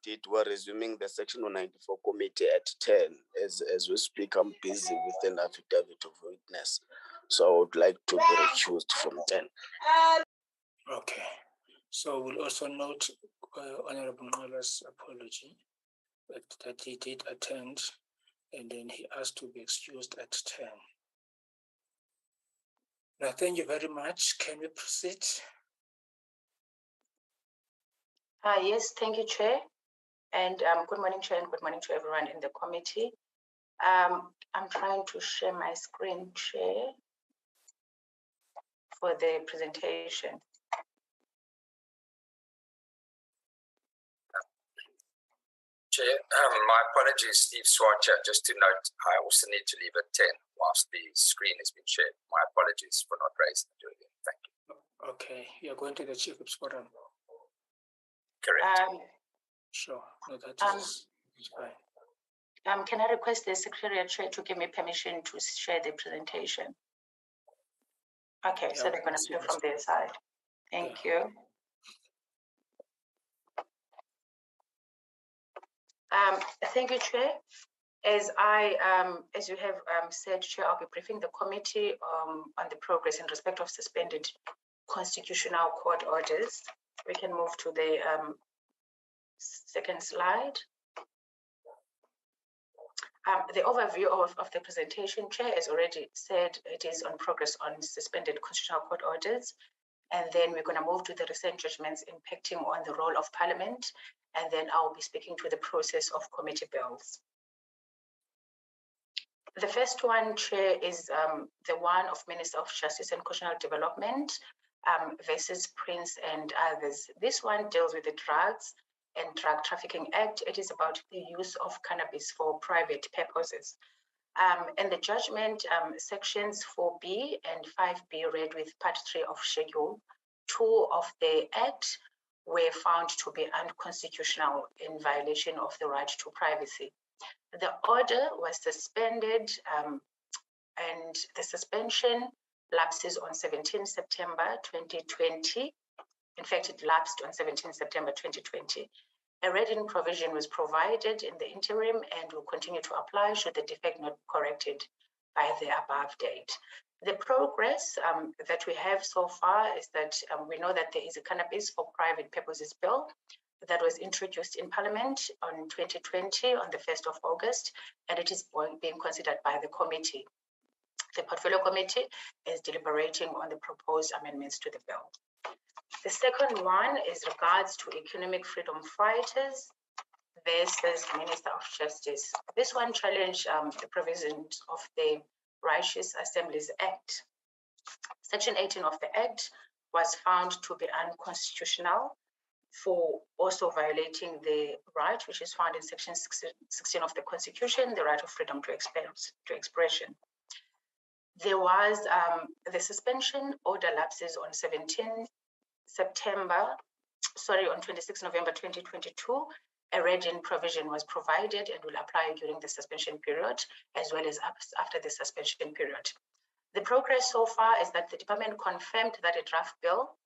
did, we're resuming the Section 194 committee at 10. As we speak, I'm busy with an affidavit of witness. So I would like to be recused from 10. Okay. So we'll also note Honorable Nqala's apology that he did attend and then he asked to be excused at 10. Now, thank you very much. Can we proceed? Yes, thank you, Chair. And good morning, Chair, and good morning to everyone in the committee. I'm trying to share my screen, Chair, for the presentation. Chair, my apologies, Steve Swarcher. Just to note, I also need to leave at 10 whilst the screen has been shared. My apologies for not raising it earlier. Thank you. Okay, you're going to the Chief Whip's forum. Correct. Sure, no, that is fine. Can I request the Secretariat Chair to give me permission to share the presentation? Okay, yeah, so they're going to do from their side. Thank you. Thank you, Chair. As you have said, Chair, I'll be briefing the committee on the progress in respect of suspended constitutional court orders. We can move to the second slide. The overview of the presentation, Chair, as already said, it is on progress on suspended constitutional court orders. And then we're going to move to the recent judgments impacting on the role of Parliament. And then I'll be speaking to the process of committee bills. The first one, Chair, is the one of Minister of Justice and Constitutional Development versus Prince and others. This one deals with the Drugs and Drug Trafficking Act. It is about the use of cannabis for private purposes. And the judgment, sections 4B and 5B read with Part 3 of Schedule 2 of the Act were found to be unconstitutional in violation of the right to privacy. The order was suspended and the suspension lapses on 17 September 2020. In fact, it lapsed on 17 September 2020. A read-in provision was provided in the interim and will continue to apply should the defect not corrected by the above date. The progress that we have so far is that we know that there is a cannabis for private purposes bill that was introduced in Parliament on 2020 on the 1st of August, and it is being considered by the committee. The Portfolio Committee is deliberating on the proposed amendments to the bill. The second one is regards to economic freedom fighters versus Minister of Justice. This one challenged the provisions of the Righteous Assemblies Act. Section 18 of the Act was found to be unconstitutional for also violating the right, which is found in Section 16 of the Constitution, the right of freedom to expression. There was the suspension order lapses on 26 November 2022. A read-in provision was provided and will apply during the suspension period as well as after the suspension period. The progress so far is that the department confirmed that a draft bill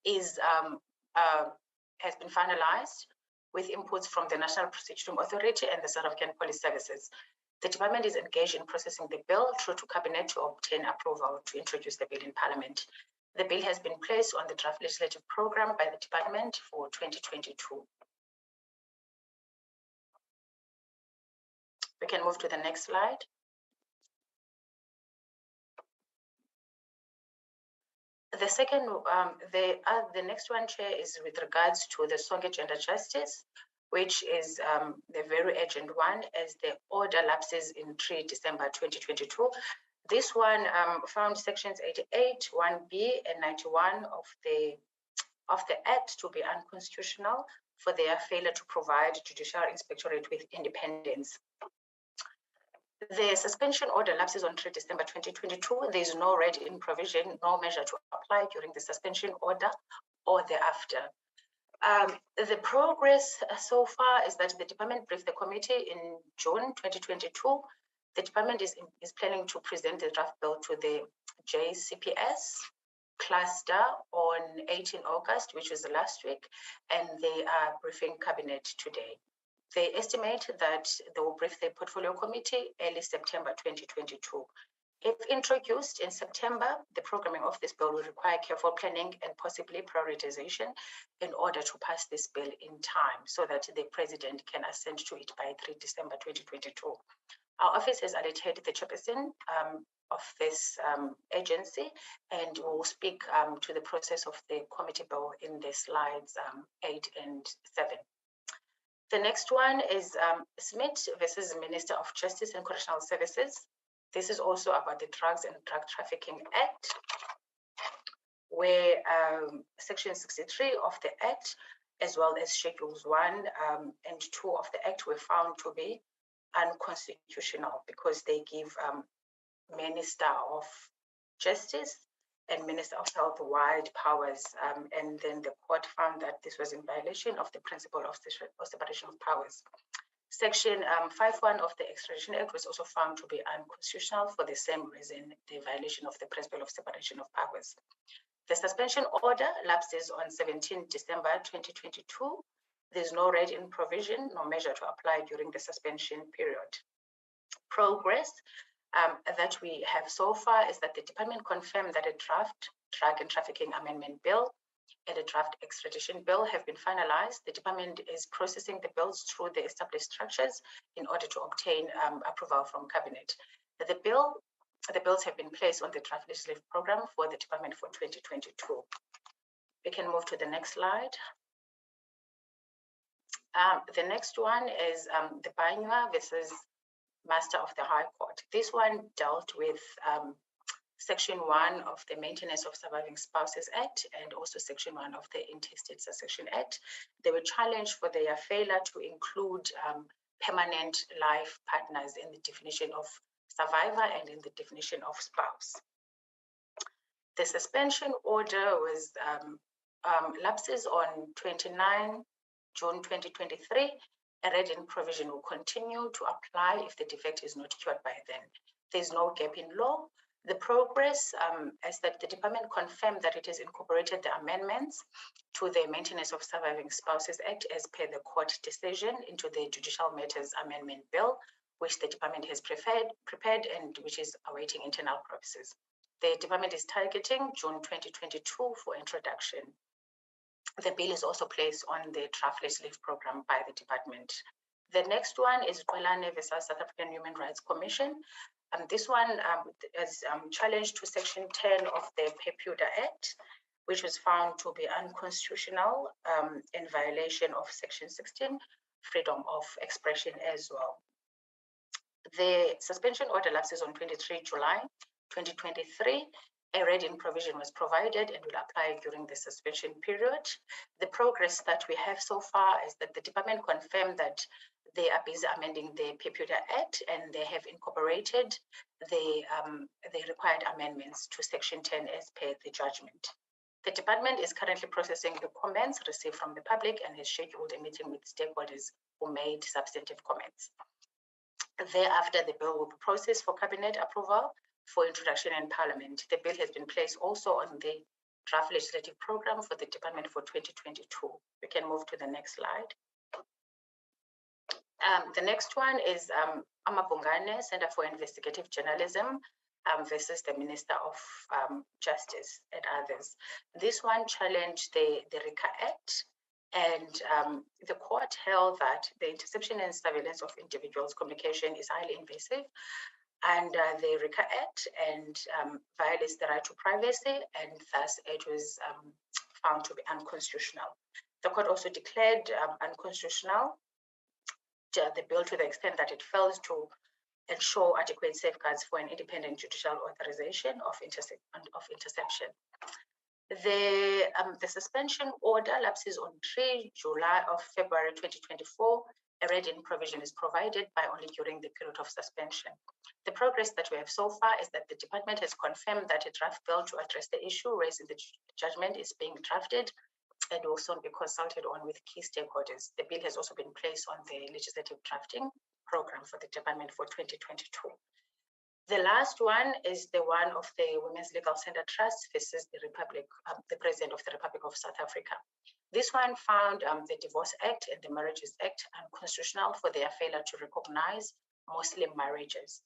is has been finalized with inputs from the National Prosecuting Authority and the South African Police Services. The department is engaged in processing the bill through to Cabinet to obtain approval to introduce the bill in Parliament. The bill has been placed on the draft legislative program by the department for 2022. We can move to the next slide. The second, the next one, Chair, is with regards to the Sonke Gender Justice, which is the very urgent one, as the order lapses in 3 December 2022. This one found sections 88, 1B, and 91 of the Act to be unconstitutional for their failure to provide judicial inspectorate with independence. The suspension order lapses on 3 December 2022. There is no read-in provision, no measure to apply during the suspension order or thereafter. The progress so far is that the department briefed the committee in June 2022. The department is planning to present the draft bill to the JCPS cluster on 18 August, which was last week, and they are briefing Cabinet today. They estimate that they will brief the Portfolio Committee early September 2022. If introduced in September, the programming of this bill will require careful planning and possibly prioritization in order to pass this bill in time so that the President can assent to it by 3 December 2022. Our office has allocated the chairperson of this agency, and will speak to the process of the committee bill in the slides 8 and 7. The next one is Smith versus Minister of Justice and Correctional Services. This is also about the Drugs and Drug Trafficking Act, where Section 63 of the Act, as well as Schedules 1 and 2 of the Act, were found to be unconstitutional because they give Minister of Justice and Minister of Health wide powers, and then the court found that this was in violation of the principle of separation of powers. Section 5.1 of the Extradition Act was also found to be unconstitutional for the same reason, the violation of the principle of separation of powers. The suspension order lapses on 17 December 2022. There's no read-in provision, no measure to apply during the suspension period. Progress that we have so far is that the department confirmed that a draft drug and trafficking amendment bill and a draft extradition bill have been finalized. The department is processing the bills through the established structures in order to obtain approval from Cabinet. The bills have been placed on the draft legislative program for the department for 2022. We can move to the next slide. The next one is the Banyua versus Master of the High Court. This one dealt with Section 1 of the Maintenance of Surviving Spouses Act and also Section 1 of the Intestate Succession Act. They were challenged for their failure to include permanent life partners in the definition of survivor and in the definition of spouse. The suspension order was lapses on 29 June 2023. A read-in provision will continue to apply if the defect is not cured by then. There's no gap in law. The progress is that the department confirmed that it has incorporated the amendments to the Maintenance of Surviving Spouses Act as per the court decision into the Judicial Matters Amendment Bill, which the department has prepared and which is awaiting internal processes. The department is targeting June 2022 for introduction. The bill is also placed on the draft legislative program by the department. The next one is Kwelane versus South African Human Rights Commission. This one is challenged to Section 10 of the Pepuda Act, which was found to be unconstitutional in violation of Section 16, freedom of expression as well. The suspension order lapses on 23 July 2023. A read-in provision was provided and will apply during the suspension period. The progress that we have so far is that the department confirmed that they are busy amending the Pepuda Act and they have incorporated the required amendments to Section 10 as per the judgment. The department is currently processing the comments received from the public and has scheduled a meeting with stakeholders who made substantive comments. Thereafter, the bill will be processed for Cabinet approval for introduction in Parliament. The bill has been placed also on the draft legislative program for the department for 2022. We can move to the next slide. The next one is Amabungane Center for Investigative Journalism versus the Minister of Justice and others. This one challenged the RICA Act, and the court held that the interception and surveillance of individuals' communication is highly invasive under the RICA Act and violates the right to privacy, and thus it was found to be unconstitutional. The court also declared unconstitutional the bill to the extent that it fails to ensure adequate safeguards for an independent judicial authorization of interception. The suspension order lapses on 3 July of February 2024. A read-in provision is provided by only during the period of suspension. The progress that we have so far is that the department has confirmed that a draft bill to address the issue raised in the judgment is being drafted and will soon be consulted on with key stakeholders. The bill has also been placed on the legislative drafting program for the department for 2022. The last one is the one of the Women's Legal Center Trust versus the President of the Republic of South Africa. This one found the Divorce Act and the Marriages Act unconstitutional for their failure to recognize Muslim marriages.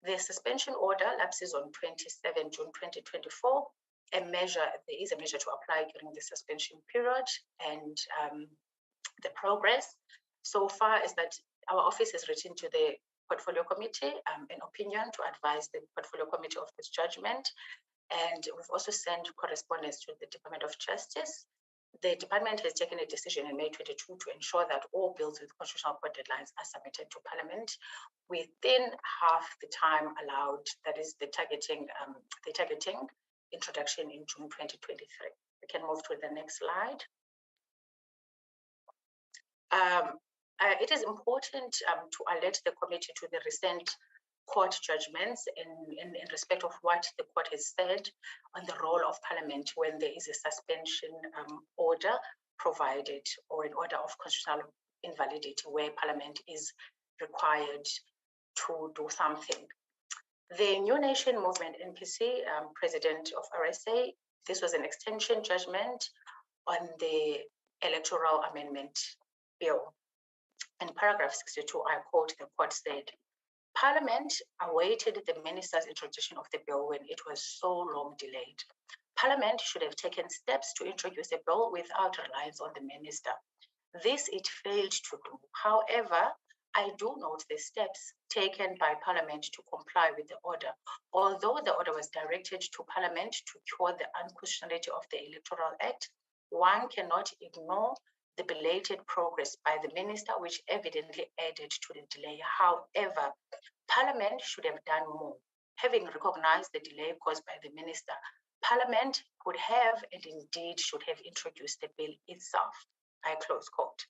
The suspension order lapses on 27 June 2024. There is a measure to apply during the suspension period, and the progress so far is that our office has written to the Portfolio Committee an opinion to advise the Portfolio Committee of this judgment, and we've also sent correspondence to the Department of Justice. The department has taken a decision in May 22 to ensure that all bills with constitutional court deadlines are submitted to Parliament within half the time allowed, that is the targeting introduction in June 2023. We can move to the next slide. It is important to alert the committee to the recent court judgments in respect of what the court has said on the role of Parliament when there is a suspension order provided, or an order of constitutional invalidity where Parliament is required to do something. The New Nation Movement NPC, President of RSA, this was an extension judgment on the Electoral Amendment Bill. In paragraph 62, I quote, the court said, Parliament awaited the minister's introduction of the bill when it was so long delayed. Parliament should have taken steps to introduce a bill without reliance on the minister. This it failed to do. However, I do note the steps taken by Parliament to comply with the order. Although the order was directed to Parliament to cure the unconstitutionality of the Electoral Act, one cannot ignore the belated progress by the minister, which evidently added to the delay. However, Parliament should have done more. Having recognized the delay caused by the minister, Parliament could have and indeed should have introduced the bill itself. I close quote.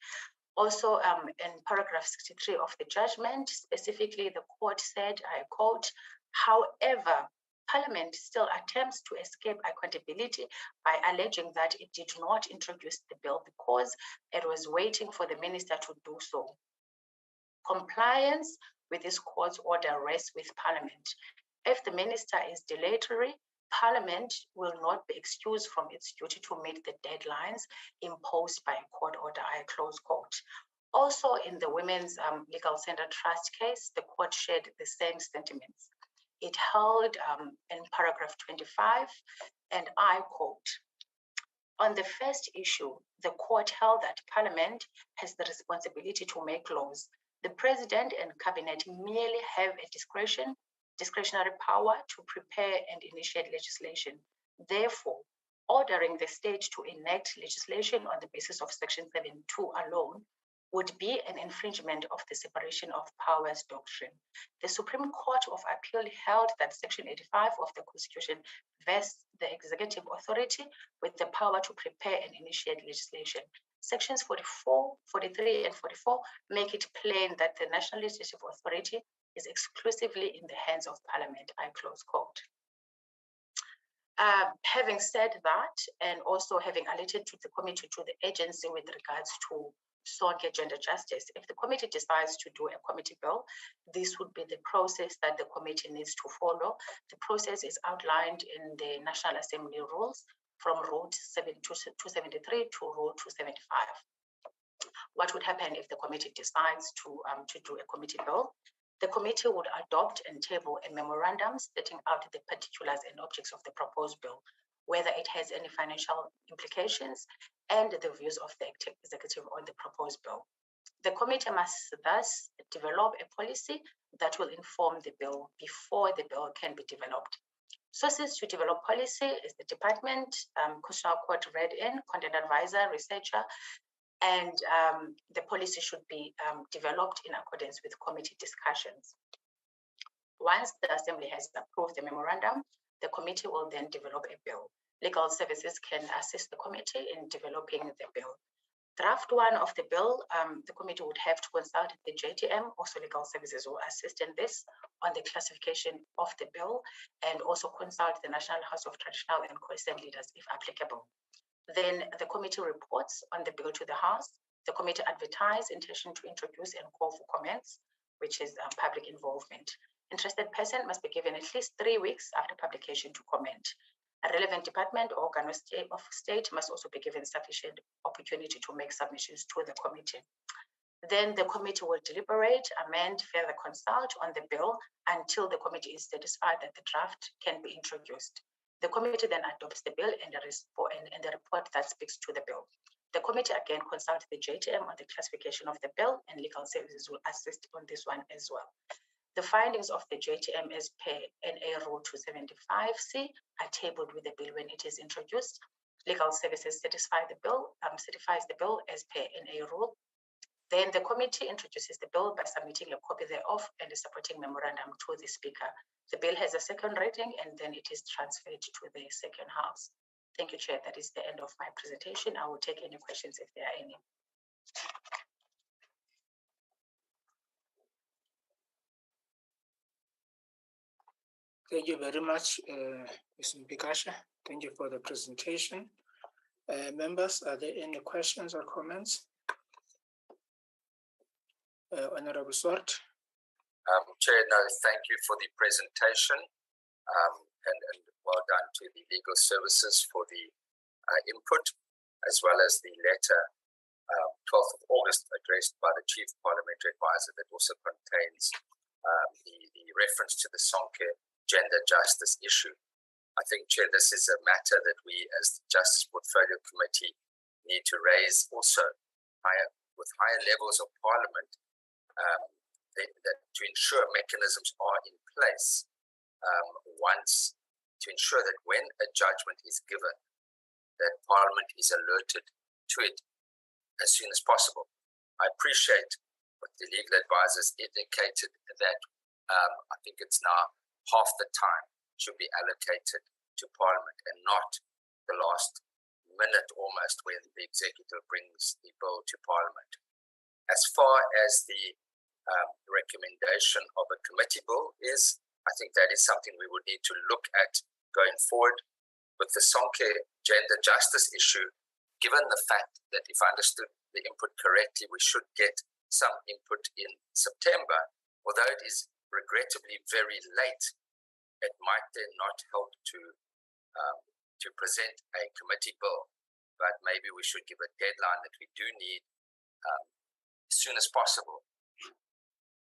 Also, in paragraph 63 of the judgment, specifically the court said, I quote, however, Parliament still attempts to escape accountability by alleging that it did not introduce the bill because it was waiting for the minister to do so. Compliance with this court's order rests with Parliament. If the minister is dilatory, Parliament will not be excused from its duty to meet the deadlines imposed by a court order, I close quote. Also, in the Women's Legal Center Trust case, the court shared the same sentiments. It held in paragraph 25, and I quote, on the first issue, the court held that Parliament has the responsibility to make laws. The President and Cabinet merely have a discretionary power to prepare and initiate legislation. Therefore, ordering the state to enact legislation on the basis of Section 7.2 alone would be an infringement of the separation of powers doctrine. The Supreme Court of Appeal held that Section 85 of the Constitution vests the executive authority with the power to prepare and initiate legislation. Sections 44, 43, and 44 make it plain that the national legislative authority is exclusively in the hands of Parliament, I close quote. Having said that, and also having alerted to the committee to the agency with regards to Sonke Gender Justice, if the committee decides to do a committee bill, this would be the process that the committee needs to follow. The process is outlined in the National Assembly rules from Rule 273 to Rule 275. What would happen if the committee decides to do a committee bill? The committee would adopt and table a memorandum setting out the particulars and objects of the proposed bill, whether it has any financial implications, and the views of the executive on the proposed bill. The committee must thus develop a policy that will inform the bill before the bill can be developed. Sources to develop policy is the department, Constitutional Court read-in, content advisor, researcher, and the policy should be developed in accordance with committee discussions. Once the Assembly has approved the memorandum, the committee will then develop a bill. Legal services can assist the committee in developing the bill. Draft one of the bill, the committee would have to consult the JTM, also legal services will assist in this, on the classification of the bill, and also consult the National House of Traditional and Co-Assembly leaders if applicable. Then the committee reports on the bill to the House. The committee advertises intention to introduce and call for comments, which is public involvement. Interested person must be given at least 3 weeks after publication to comment. A relevant department or organ of state must also be given sufficient opportunity to make submissions to the committee. Then the committee will deliberate, amend, further consult on the bill until the committee is satisfied that the draft can be introduced. The committee then adopts the bill and the report that speaks to the bill. The committee again consults the JTM on the classification of the bill, and legal services will assist on this one as well. The findings of the JTM as per NA Rule 275C are tabled with the bill when it is introduced. Legal services certifies the bill as per NA Rule. Then the committee introduces the bill by submitting a copy thereof and a supporting memorandum to the Speaker. The bill has a second reading and then it is transferred to the second house. Thank you, Chair. That is the end of my presentation. I will take any questions if there are any. Thank you very much, Ms. Mpikasha. Thank you for the presentation. Members, are there any questions or comments? Honorable Swart. Chair, no, thank you for the presentation and well done to the legal services for the input, as well as the letter 12th of August addressed by the Chief Parliamentary Advisor that also contains the reference to the Sonke gender justice issue. I think, Chair, this is a matter that we as the Justice Portfolio Committee need to raise also with higher levels of Parliament that to ensure mechanisms are in place once to ensure that when a judgment is given, that Parliament is alerted to it as soon as possible. I appreciate what the legal advisors indicated that I think it's now half the time should be allocated to Parliament and not the last minute almost when the executive brings the bill to Parliament. As far as the recommendation of a committee bill is, I think that is something we would need to look at going forward. With the Sonke gender justice issue, given the fact that if I understood the input correctly, we should get some input in September, although it is regrettably very late, it might then not help to present a committee bill, but maybe we should give a deadline that we do need as soon as possible,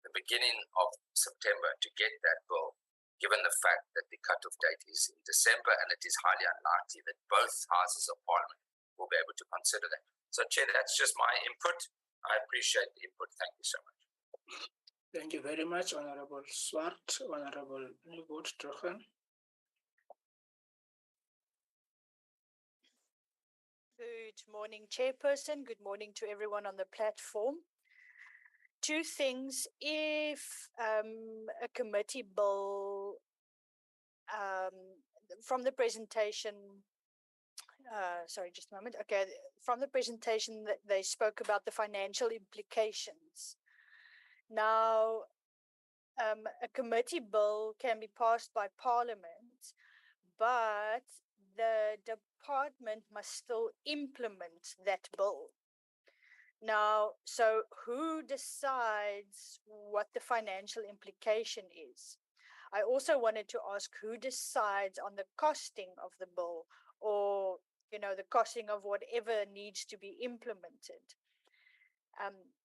the beginning of September, to get that bill, given the fact that the cutoff date is in December and it is highly unlikely that both houses of Parliament will be able to consider that. So, Chair, that's just my input. I appreciate the input. Thank you so much. Thank you very much, Honorable Swart. Honorable Nugent-Drogen. Good morning, Chairperson. Good morning to everyone on the platform. Two things. If a committee bill from the presentation, sorry, just a moment. Okay, from the presentation that they spoke about the financial implications. Now, a committee bill can be passed by Parliament, but the department must still implement that bill. Now, so who decides what the financial implication is? I also wanted to ask who decides on the costing of the bill, or, you know, the costing of whatever needs to be implemented.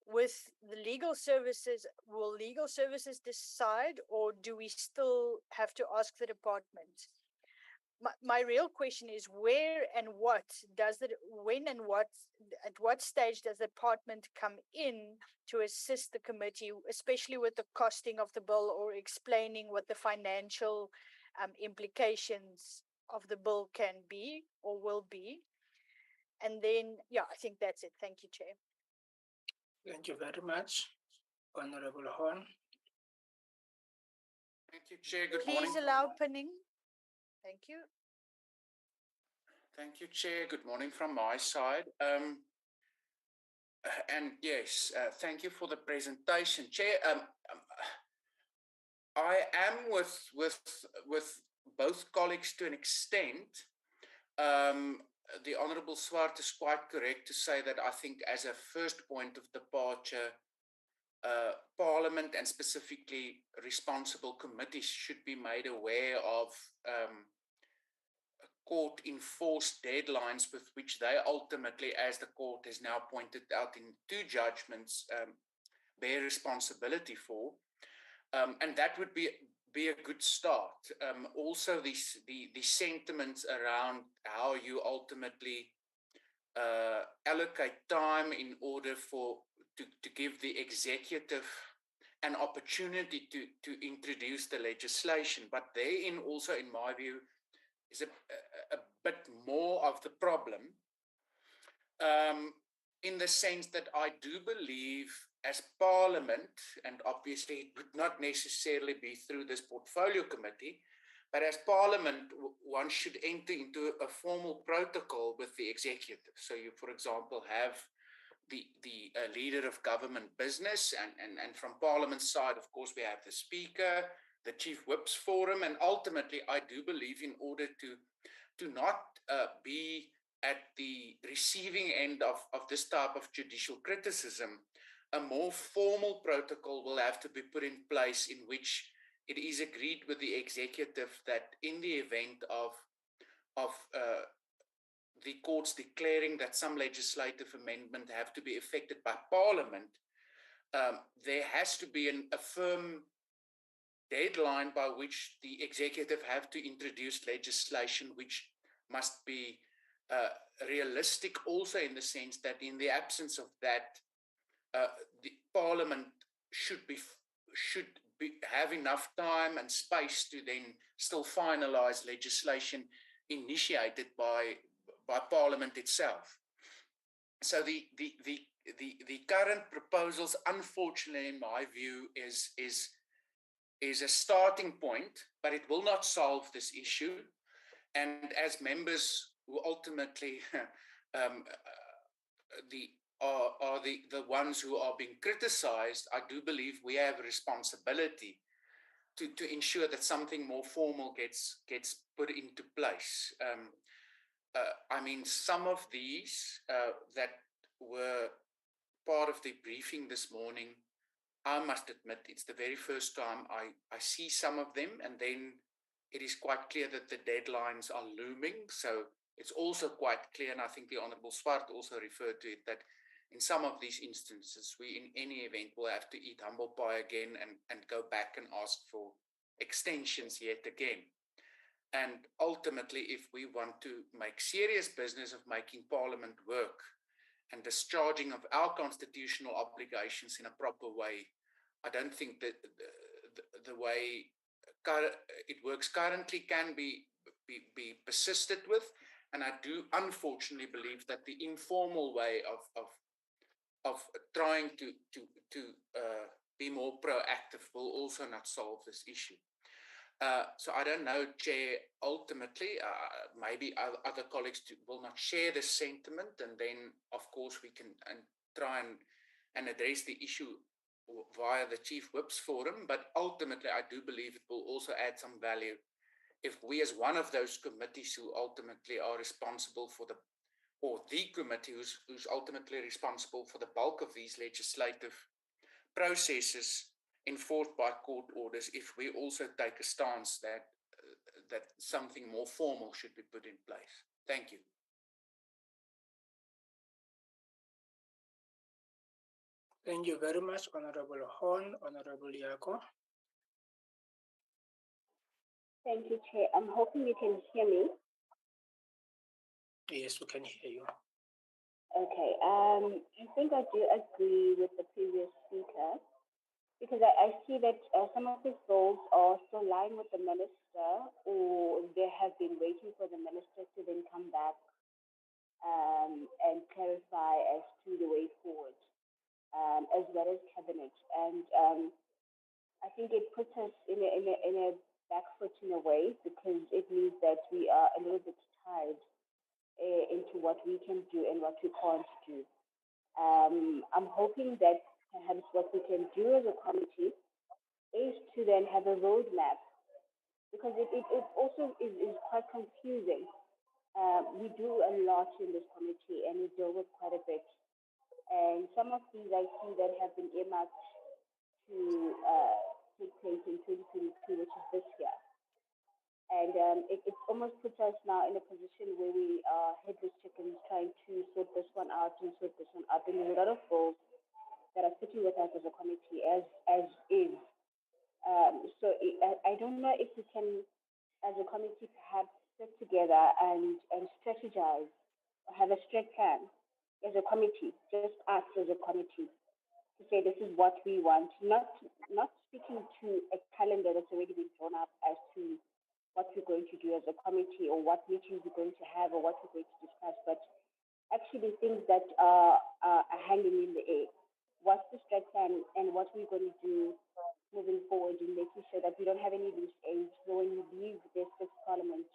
With the legal services, will legal services decide, or do we still have to ask the department? My real question is where and what does it, when and what, at what stage does the department come in to assist the committee, especially with the costing of the bill or explaining what the financial implications of the bill can be or will be? And then, yeah, I think that's it. Thank you, Chair. Thank you very much. Honorable Horn. Thank you, Chair. Good morning. Please allow pinning. Thank you. Thank you, Chair. Good morning from my side. And yes, thank you for the presentation, Chair. I am with both colleagues to an extent. The Honourable Swart is quite correct to say that I think as a first point of departure, Parliament and specifically responsible committees should be made aware of court-enforced deadlines with which they ultimately, as the court has now pointed out in 2 judgments, bear responsibility for. And that would be a good start. Also, the sentiments around how you ultimately allocate time in order to give the executive an opportunity to introduce the legislation. But therein also, in my view, is a bit more of the problem, in the sense that I do believe as Parliament, and obviously it would not necessarily be through this portfolio committee, but as Parliament, one should enter into a formal protocol with the executive. So you, for example, have the leader of government business, and from Parliament's side, of course, we have the Speaker, the Chief Whips Forum, and ultimately, I do believe in order to not be at the receiving end of this type of judicial criticism, a more formal protocol will have to be put in place in which it is agreed with the executive that in the event of the courts declaring that some legislative amendment have to be effected by Parliament, there has to be a firm deadline by which the executive have to introduce legislation which must be realistic also, in the sense that in the absence of that, the Parliament should have enough time and space to then still finalize legislation initiated by Parliament itself. So the current proposals, unfortunately, in my view, is a starting point, but it will not solve this issue. And as members who ultimately are the ones who are being criticized, I do believe we have a responsibility to ensure that something more formal gets put into place. I mean, some of these that were part of the briefing this morning, I must admit, it's the very first time I see some of them, and then it is quite clear that the deadlines are looming. So it's also quite clear, and I think the Honourable Swart also referred to it, that in some of these instances, we in any event will have to eat humble pie again and go back and ask for extensions yet again. And ultimately, if we want to make serious business of making Parliament work and discharging of our constitutional obligations in a proper way, I don't think that the way it works currently can be persisted with. And I do unfortunately believe that the informal way of trying to be more proactive will also not solve this issue. So I don't know, Chair, ultimately, maybe other colleagues will not share this sentiment, and then, of course, we can try and address the issue via the Chief Whips Forum, but ultimately, I do believe it will also add some value if we, as one of those committees who ultimately are responsible for the committee who's ultimately responsible for the bulk of these legislative processes enforced by court orders, if we also take a stance that something more formal should be put in place. Thank you. Thank you very much, Honorable Horn, Honorable Yako. Thank you, Chair. I'm hoping you can hear me. Yes, we can hear you. Okay. I think I do agree with the previous speaker, because I see that some of these roles are still lying with the minister, or they have been waiting for the minister to then come back and clarify as to the way forward, as well as cabinet. And I think it puts us in a back foot in a way, because it means that we are a little bit tied into what we can do and what we can't do. I'm hoping that perhaps what we can do as a committee is to then have a roadmap, because it also is quite confusing. We do a lot in this committee and we deal with quite a bit. And some of these I see that have been earmarked to take place in 2022, which is this year. And it almost puts us now in a position where we are headless chickens trying to sort this one out and sort this one out. And there's a lot of bills that are sitting with us as a committee as is. I don't know if we can, as a committee, perhaps sit together and strategize, or have a strat plan as a committee, just us as a committee, to say this is what we want, not speaking to a calendar that's already been drawn up as to what we're going to do as a committee or what meetings we're going to have or what we're going to discuss, but actually things that are hanging in the air. What's the strat plan and what we're going to do moving forward in making sure that we don't have any loose ends. So when we leave this sixth parliament,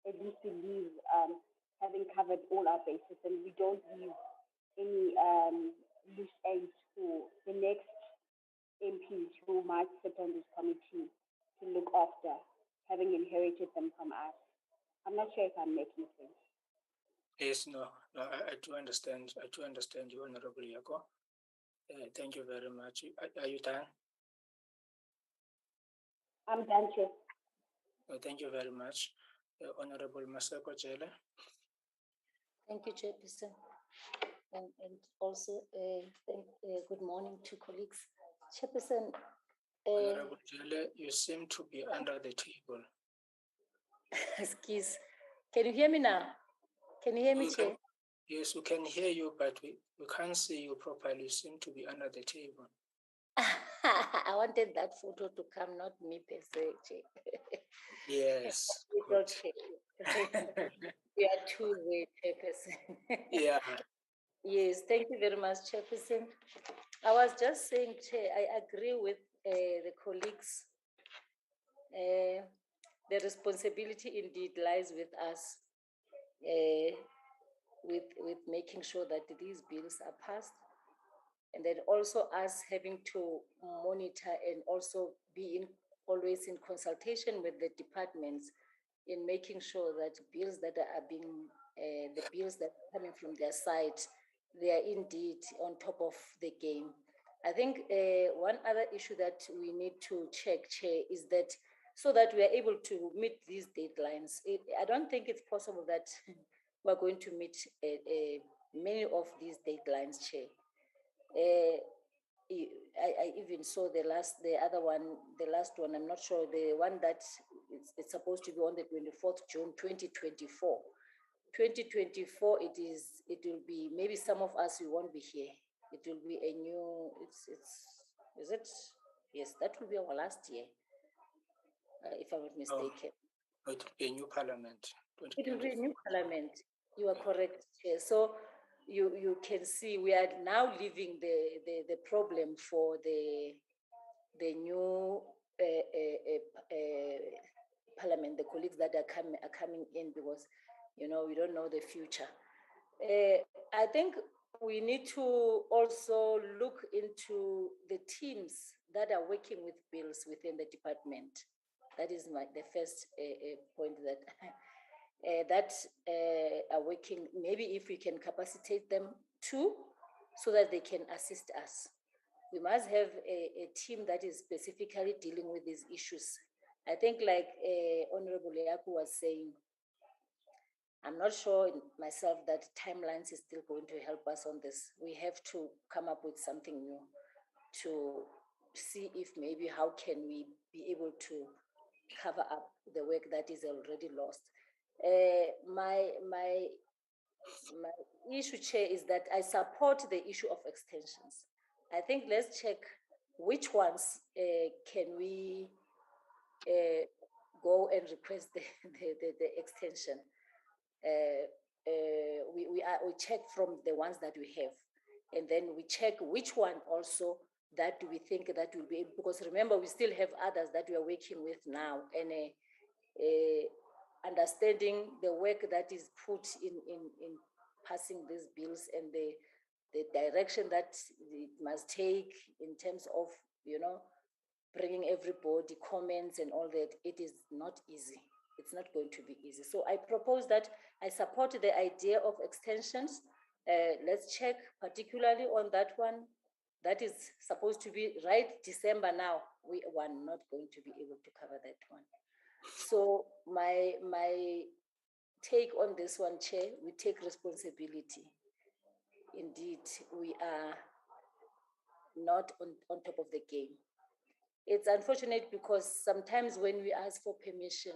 at least we leave having covered all our bases and we don't leave any loose ends for the next MPs who might sit on this committee to look after, having inherited them from us. I'm not sure if I'm making sense. Yes, no, I do understand. I do understand you, Honorable Yako. Thank you very much. Are you done? I'm done, Chair. Thank you very much. Honorable Masako Jele. Thank you, Chairperson. And also, good morning to colleagues. Chairperson. Honorable Jele, you seem to be under the table. Excuse. Can you hear me now? Can you hear me, Chair? Yes, we can hear you, but we can't see you properly. You seem to be under the table. I wanted that photo to come, not me per se, Chair. Yes. It's okay. You are two-way, Chairperson. Yeah. Yes, thank you very much, Chairperson. I was just saying, Chair, I agree with the colleagues. The responsibility indeed lies with us, with making sure that these bills are passed, and then also us having to monitor and also be always in consultation with the departments in making sure that bills that are being, the bills that are coming from their side, they are indeed on top of the game. I think one other issue that we need to check, Chair, is that so that we are able to meet these deadlines. I don't think it's possible that we're going to meet many of these deadlines, Chair. I even saw the other one, the last one, I'm not sure, the one that it's supposed to be on the 24th June, 2024. 2024, it will be, maybe some of us, we won't be here. It will be a new, is it? Yes, that will be our last year, if I'm not mistaken. Oh, it will be a new parliament. It will be a new parliament. You are correct, Chair. So you can see we are now leaving the problem for the new parliament, the colleagues that are coming in, because we don't know the future. I think we need to also look into the teams that are working with bills within the department. That is the first point that are working. Maybe if we can capacitate them too, so that they can assist us. We must have a team that is specifically dealing with these issues. I think, like Honorable Yaku was saying, I'm not sure myself that timelines is still going to help us on this. We have to come up with something new to see if maybe how can we be able to cover up the work that is already lost. My issue, Chair, is that I support the issue of extensions. I think let's check which ones can we go and request the extension. We check from the ones that we have, and then we check which one also that we think that will be able, because remember we still have others that we are working with now, and understanding the work that is put in passing these bills and the direction that it must take in terms of bringing everybody comments and all that. It is not easy. It's not going to be easy. So I propose that I support the idea of extensions. Let's check particularly on that one, that is supposed to be right December now, we were not going to be able to cover that one. So my take on this one, Chair, we take responsibility. Indeed, we are not on top of the game. It's unfortunate because sometimes when we ask for permission,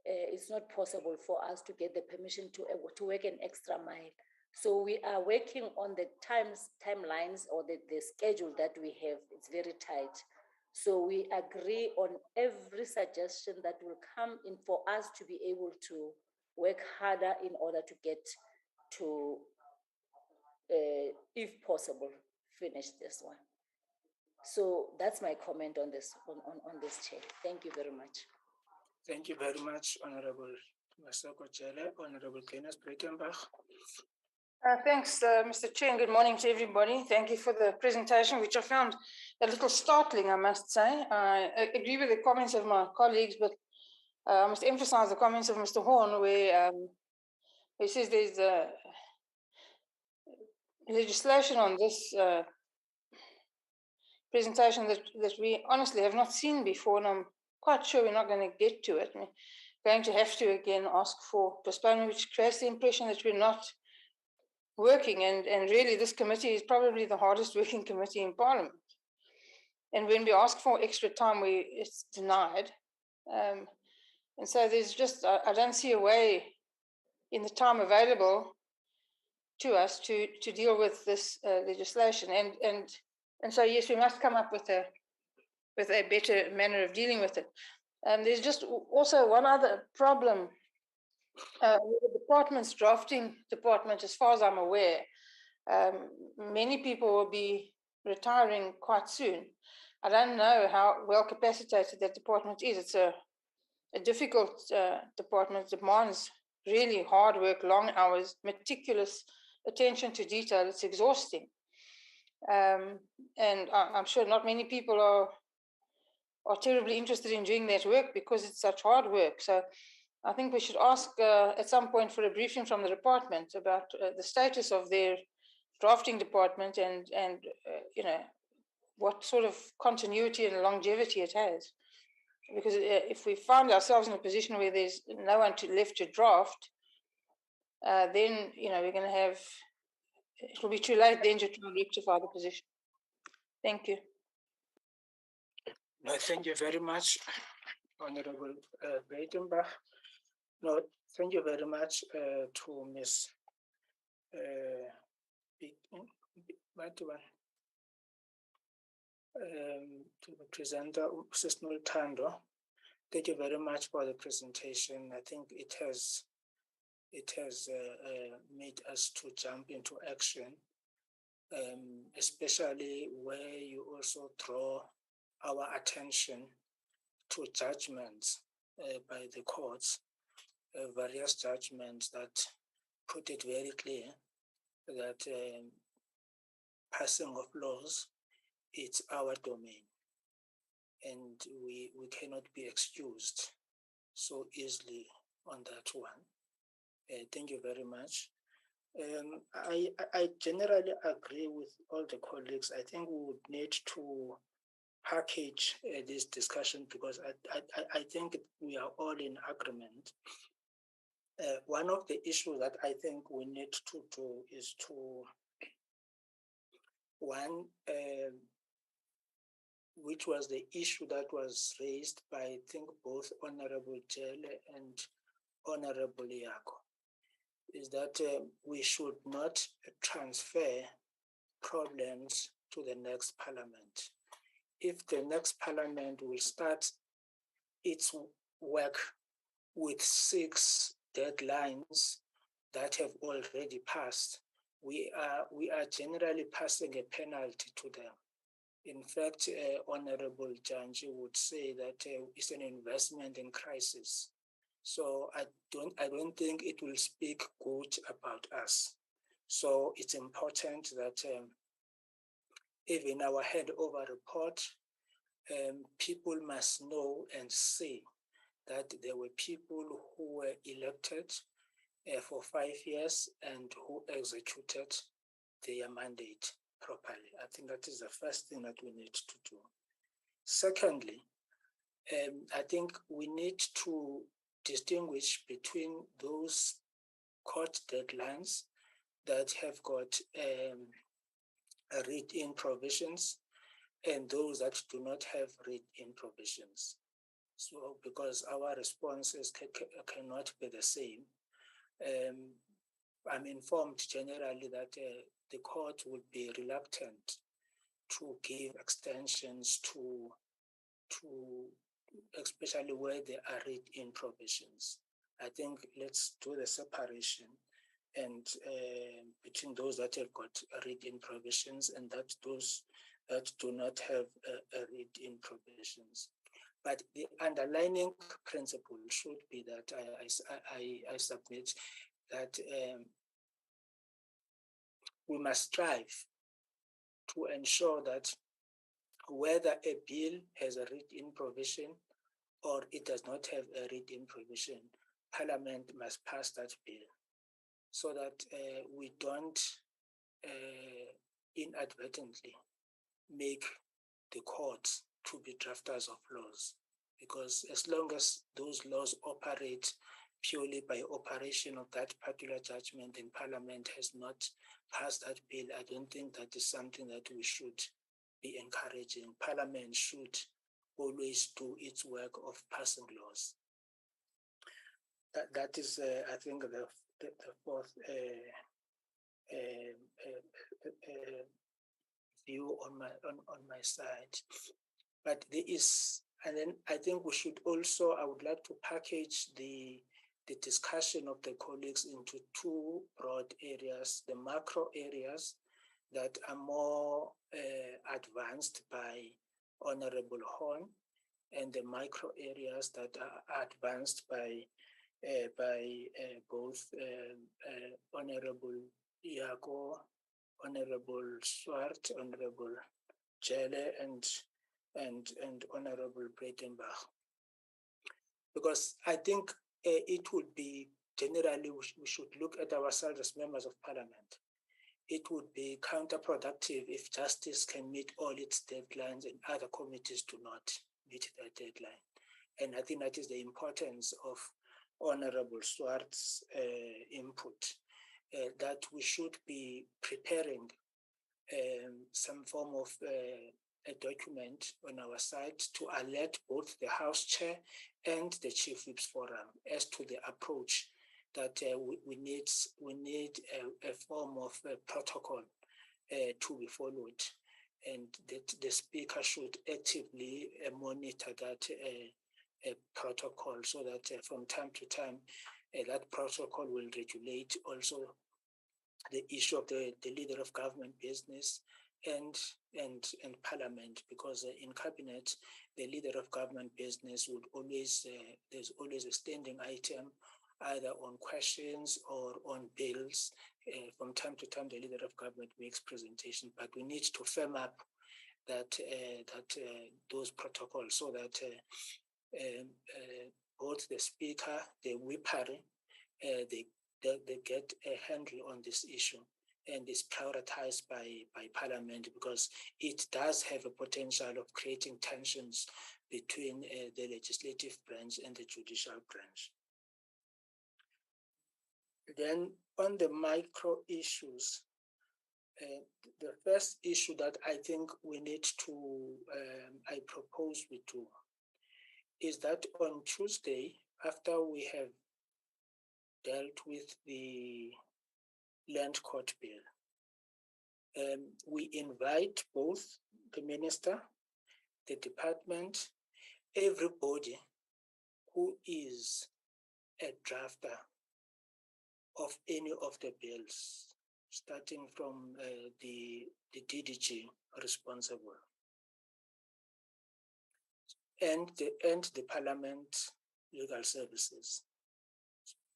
it's not possible for us to get the permission to work an extra mile. So we are working on the timelines or the schedule that we have. It's very tight. So we agree on every suggestion that will come in for us to be able to work harder in order to get to, if possible, finish this one. So that's my comment on this, on this, Chair. Thank you very much. Thank you very much, Honorable Masako Jele. Honorable Kenneth Breitenbach. Thanks, Mr. Chair, and good morning to everybody. Thank you for the presentation, which I found a little startling, I must say. I agree with the comments of my colleagues, but I must emphasize the comments of Mr. Horn, where he says there's legislation on this presentation that we honestly have not seen before, and I'm quite sure we're not going to get to it. We're going to have to again ask for postponement, which creates the impression that we're not working, and really this committee is probably the hardest working committee in Parliament. And when we ask for extra time, it's denied. And so there's just, I don't see a way in the time available to us to deal with this legislation. And so, yes, we must come up with a better manner of dealing with it. There's just also one other problem with the department's drafting department, as far as I'm aware. Many people will be retiring quite soon. I don't know how well capacitated that department is. It's a difficult department, demands really hard work, long hours, meticulous attention to detail. It's exhausting. And I'm sure not many people are terribly interested in doing that work because it's such hard work. So I think we should ask at some point for a briefing from the department about the status of their drafting department and you know, what sort of continuity and longevity it has. Because if we find ourselves in a position where there's no one left to draft, then, you know, we're going to have, it will be too late then to try and rectify the position. Thank you. No, thank you very much, Honorable Breitenbach. No, thank you very much to Ms. To the presenter, Mrs. Noltando. Thank you very much for the presentation. I think it has made us to jump into action, especially where you also draw our attention to judgments by the courts, various judgments that put it very clear that passing of laws, it's our domain, and we cannot be excused so easily on that one. Thank you very much. I generally agree with all the colleagues. I think we would need to package this discussion because I think we are all in agreement. One of the issues that I think we need to do is to, one, which was the issue that was raised by, I think, both Honorable Jele and Honorable Yako, is that we should not transfer problems to the next parliament. If the next parliament will start its work with 6 deadlines that have already passed, we are generally passing a penalty to them. In fact, Honorable Janji would say that it's an investment in crisis. So I don't think it will speak good about us. So it's important that even our handover report, people must know and see that there were people who were elected for 5 years and who executed their mandate. properly. I think that is the first thing that we need to do. Secondly, I think we need to distinguish between those court deadlines that have got read-in provisions and those that do not have read-in provisions. So, because our responses cannot be the same, I'm informed generally that the court would be reluctant to give extensions to especially where there are read-in provisions. I think let's do the separation and between those that have got read-in provisions and that those that do not have read-in provisions. But the underlying principle should be that I submit that we must strive to ensure that whether a bill has a read-in provision or it does not have a read-in provision, Parliament must pass that bill so that we don't inadvertently make the courts to be drafters of laws. Because as long as those laws operate purely by operation of that particular judgment and Parliament has not passed that bill, I don't think that is something that we should be encouraging. Parliament should always do its work of passing laws. That is, I think, the fourth view on my side. But there is, and then I think we should also, I would like to package the discussion of the colleagues into two broad areas: the macro areas that are more advanced by Honorable Horn, and the micro areas that are advanced by both Honorable Iago, Honorable Swart, Honorable Jelle, and Honorable Breitenbach. Because I think it would be, generally, we should look at ourselves as members of Parliament. It would be counterproductive if justice can meet all its deadlines and other committees do not meet their deadline. And I think that is the importance of Honorable Swart's input, that we should be preparing some form of a document on our side to alert both the House Chair and the Chief Whips Forum as to the approach that we need a form of a protocol to be followed, and that the Speaker should actively monitor that protocol so that from time to time that protocol will regulate also the issue of the leader of government business and Parliament, because in Cabinet the leader of government business would always there's always a standing item either on questions or on bills. From time to time the leader of government makes presentation, but we need to firm up that those protocols so that both the Speaker, the whippery, they get a handle on this issue and is prioritized by Parliament, because it does have a potential of creating tensions between the legislative branch and the judicial branch. Then on the micro issues, the first issue that I think we need to, I propose we do, is that on Tuesday, after we have dealt with the Land Court Bill, we invite both the Minister, the Department, everybody who is a drafter of any of the bills, starting from the DDG responsible, and the Parliament Legal Services,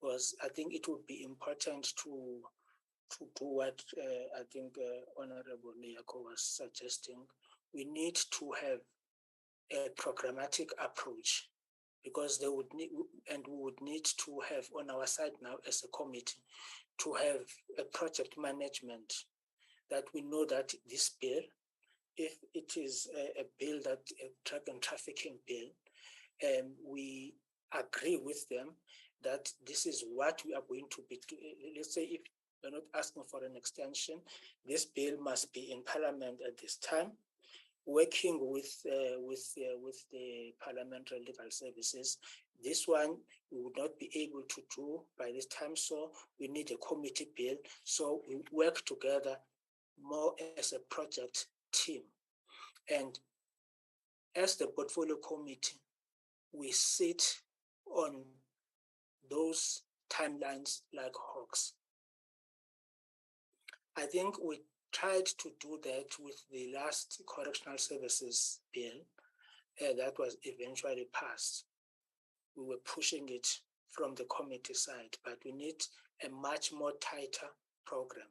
because I think it would be important to do what I think Honorable Leako was suggesting. We need to have a programmatic approach, because they would need, and we would need to have on our side now as a committee to have a project management that we know that this bill, if it is a bill that a drug and trafficking bill, we agree with them that this is what we are going to be. Let's say if we're not asking for an extension, this bill must be in Parliament at this time, working with the Parliamentary Legal Services. This one we would not be able to do by this time, so we need a committee bill. So we work together more as a project team. And as the portfolio committee, we sit on those timelines like hawks. I think we tried to do that with the last correctional services bill that was eventually passed. We were pushing it from the committee side, but we need a much more tighter program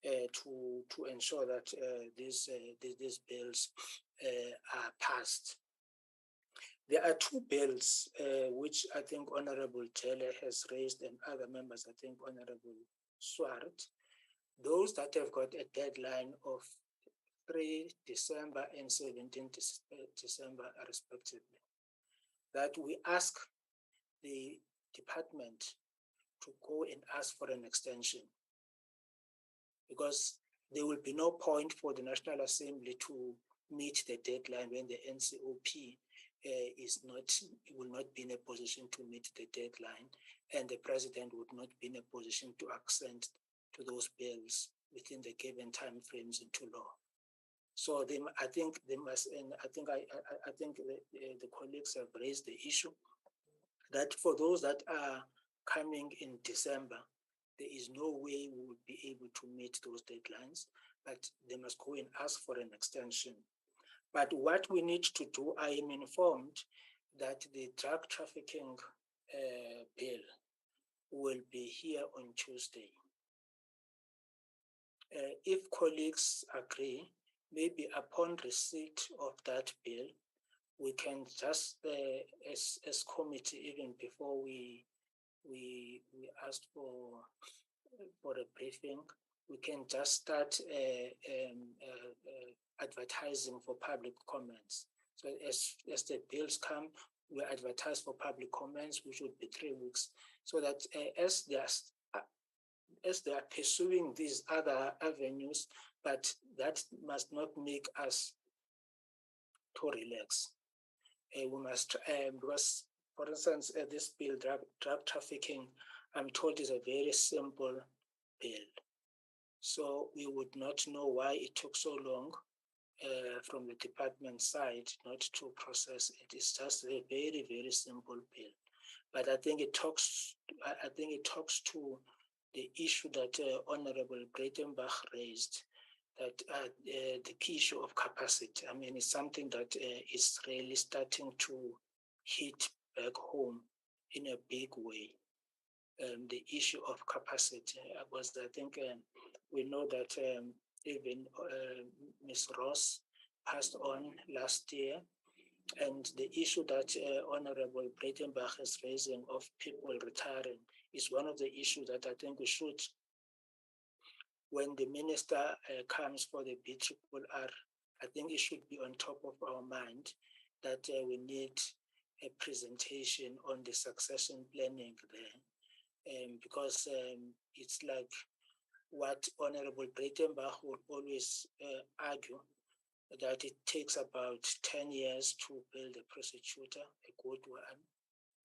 to ensure that these bills are passed. There are two bills which I think Honorable Jelle has raised, and other members, I think Honorable Swart, those that have got a deadline of 3 December and 17 December respectively, that we ask the department to go and ask for an extension, because there will be no point for the National Assembly to meet the deadline when the NCOP will not be in a position to meet the deadline, and the president would not be in a position to accede to those bills within the given time frames into law. So I think they must, and I think the colleagues have raised the issue that for those that are coming in December, there is no way we would be able to meet those deadlines, but they must go and ask for an extension. But what we need to do, I am informed that the drug trafficking bill will be here on Tuesday. If colleagues agree, maybe upon receipt of that bill, we can just, as committee, even before we asked for a briefing, we can just start advertising for public comments. So as the bills come, we advertise for public comments, which would be 3 weeks, so that as they are pursuing these other avenues, but that must not make us to relax. We must, because, for instance, this bill, drug trafficking, I'm told is a very simple bill. So we would not know why it took so long from the department side not to process it. It's just a very, very simple bill. But I think it talks to the issue that Honorable Breitenbach raised, that the key issue of capacity. I mean, it's something that is really starting to hit back home in a big way. The issue of capacity, because I think we know that even Ms. Ross passed on last year, and the issue that Honorable Breitenbach is raising of people retiring is one of the issues that I think we should, when the minister comes for the BRRR, I think it should be on top of our mind that we need a presentation on the succession planning there, because it's like what Honorable Breitenbach would always argue, that it takes about 10 years to build a prosecutor, a good one.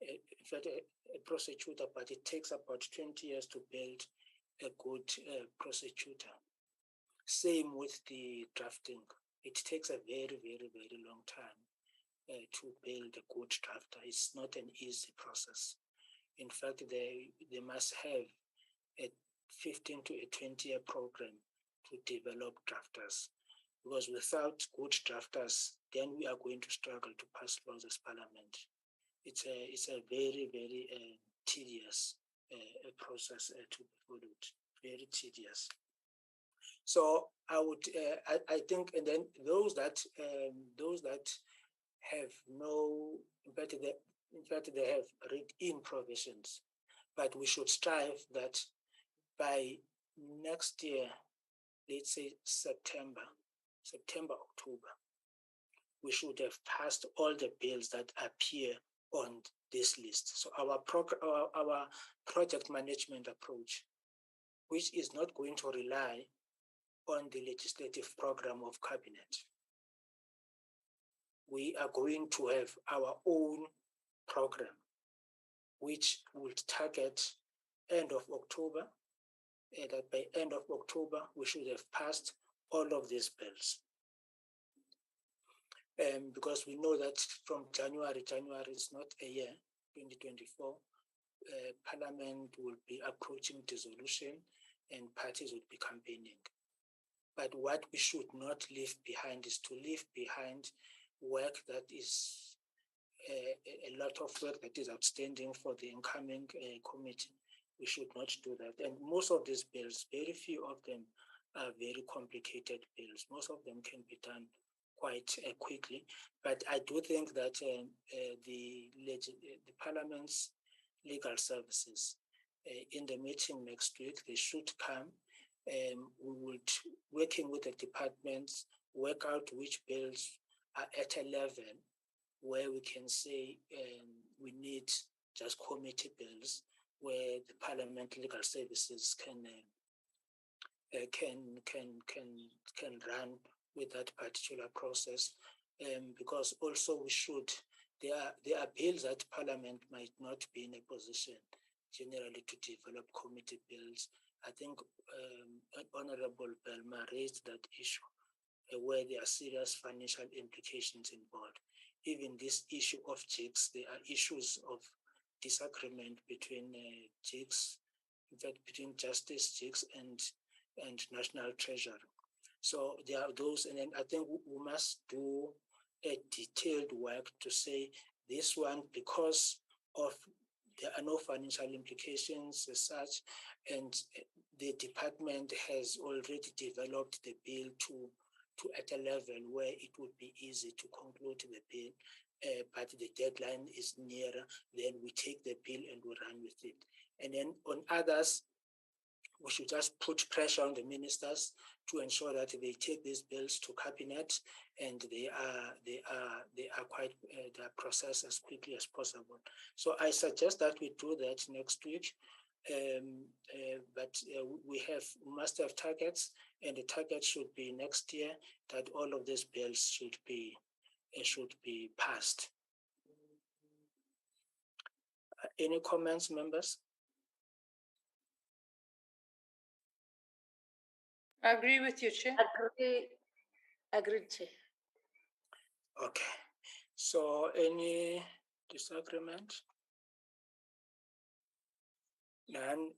In fact, a prosecutor, but it takes about 20 years to build a good prosecutor. Same with the drafting. It takes a very, very, very long time to build a good drafter. It's not an easy process. In fact, they must have a 15 to a 20-year program to develop drafters, because without good drafters, then we are going to struggle to pass laws as Parliament. It's a very, very tedious process to be followed. Very tedious. So I would, I think, and then those that have no, in fact, they have read-in provisions, but we should strive that by next year, let's say September, October, we should have passed all the bills that appear on this list. So our project management approach, which is not going to rely on the legislative program of cabinet. We are going to have our own program, which will target end of October, and that by end of October, we should have passed all of these bills. Because we know that from January is not a year, 2024, Parliament will be approaching dissolution and parties will be campaigning. But what we should not leave behind is to leave behind work that is a lot of work that is outstanding for the incoming committee. We should not do that. And most of these bills, very few of them are very complicated bills. Most of them can be done quite quickly. But I do think that the Parliament's legal services in the meeting next week, they should come. We would, working with the departments, work out which bills are at a level where we can say we need just committee bills where the Parliament legal services can run with that particular process, because also we should. There are bills that Parliament might not be in a position generally to develop committee bills. I think Honorable Belma raised that issue where there are serious financial implications involved. Even this issue of JICs, there are issues of disagreement between JICs, in fact, between Justice JICs and National Treasury. So there are those, and then I think we must do a detailed work to say this one, because of there are no financial implications as such, and the department has already developed the bill to at a level where it would be easy to conclude the bill, but the deadline is nearer, then we take the bill and we run with it. And then on others, we should just put pressure on the ministers to ensure that they take these bills to cabinet and they are processed as quickly as possible. So I suggest that we do that next week. But we must have targets, and the target should be next year that all of these bills should be passed. Any comments, members? I agree with you, Chair. Agreed, Chair. Okay. So any disagreement? None.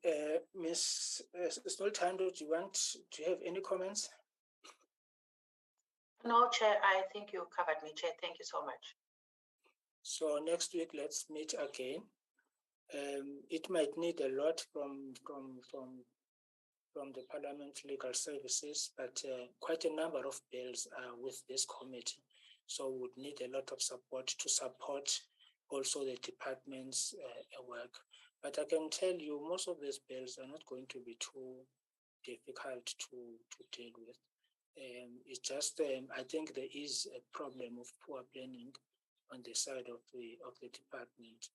Ms. Stoltando, do you have any comments? No, Chair, I think you covered me, Chair. Thank you so much. So next week, let's meet again. It might need a lot from the Parliament Legal Services, but quite a number of bills are with this committee. So we would need a lot of support to support also the department's work. But I can tell you most of these bills are not going to be too difficult to deal with. It's just, I think there is a problem of poor planning on the side of the department.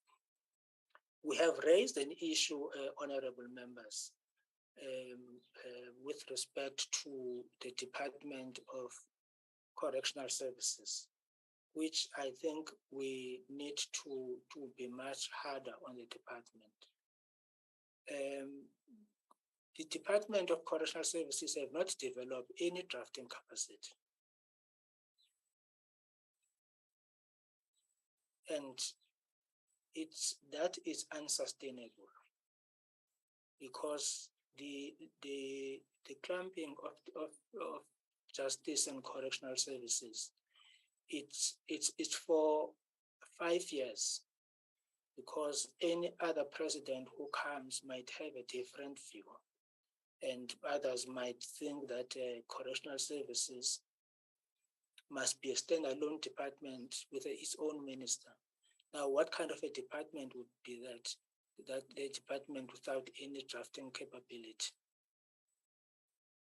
We have raised an issue, honorable members, with respect to the Department of Correctional Services, which I think we need to be much harder on the department. The Department of Correctional Services have not developed any drafting capacity. And that is unsustainable, because the clamping of justice and correctional services, it's for 5 years, because any other president who comes might have a different view, and others might think that correctional services must be a standalone department with its own minister. Now, what kind of a department would be that a department without any drafting capability?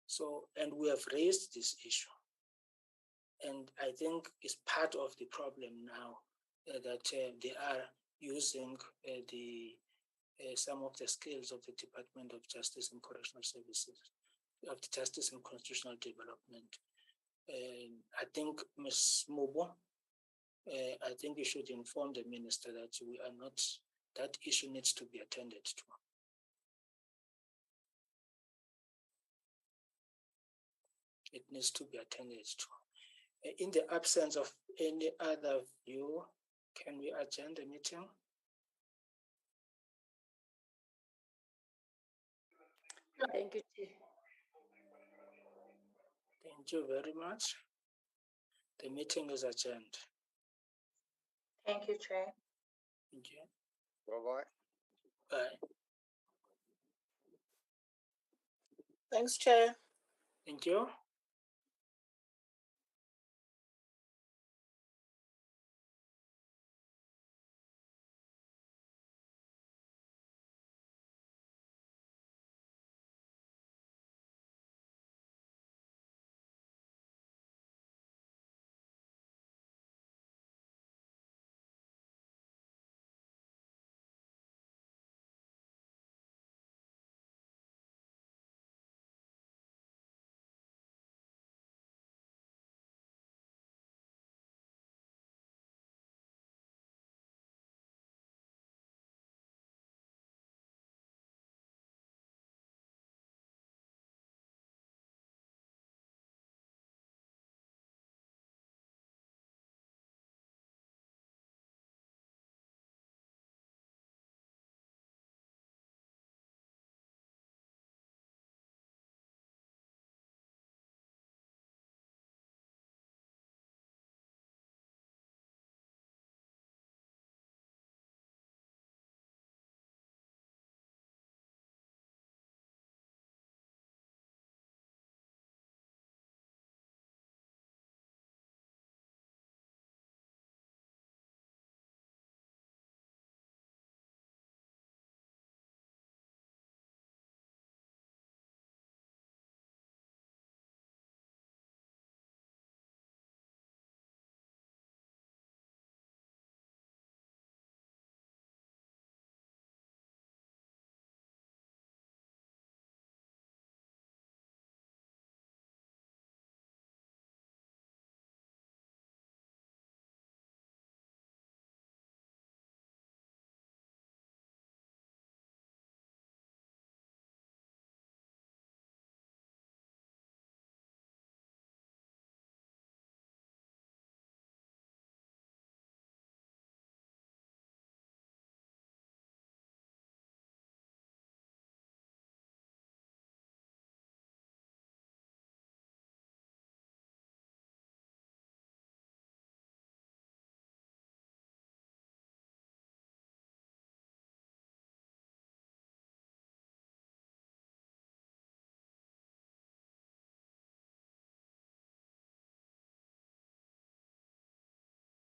So, and we have raised this issue. And I think it's part of the problem now that they are using some of the skills of the Department of Justice and Correctional Services, of the Justice and Constitutional Development. I think, Ms. Mobo, I think you should inform the minister that we are not, that issue needs to be attended to. It needs to be attended to. In the absence of any other view, can we adjourn the meeting? Thank you, Chair. Thank you very much. The meeting is adjourned. Thank you, Chair. Thank you. Bye-bye. Bye. Thanks, Chair. Thank you.